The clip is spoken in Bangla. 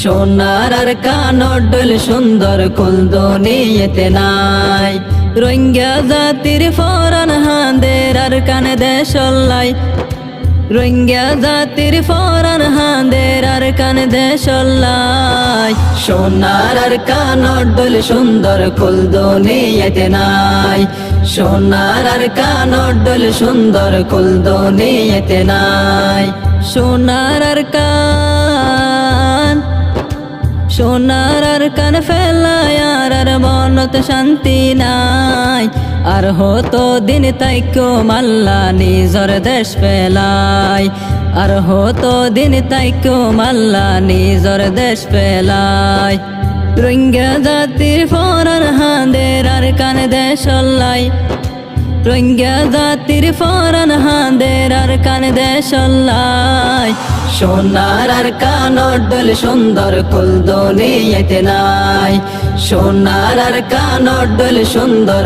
সোনার আর কানর ডোল সুন্দর কুল দুনিয়াতে নাই। রোহিঙ্গা জাতির ফরান হাঁদের আর কানে দেশলাই, রোহিঙ্গা জাতির ফরান হাঁদের আর কানে দেশলাই। সোনার আর কানর ডোল সুন্দর কুল দুনিয়াতে নাই। সোনার আর কানর ডোল সুন্দর কুল দুনিয়াতে নাই। সোনার আর কান, সোনার আর কান ফেলায় আর মনত শান্তি নাই। আর হতো দিন তাইকো মাল্লা নিজর দেশ পেলাই, আর হতো দিন তাইকো মাল্লা নিজর দেশ পেলাই। রোহিঙ্গা জাতির ফরান হাঁদের আর কান দেশলাই, রোহিঙ্গা জাতির ফরান হাঁদের আর কান দেশলাই। সোনার আর কানর ডোল সুন্দর কুল দুনিয়াতে নাই। সোনার আর কানর ডোল সুন্দর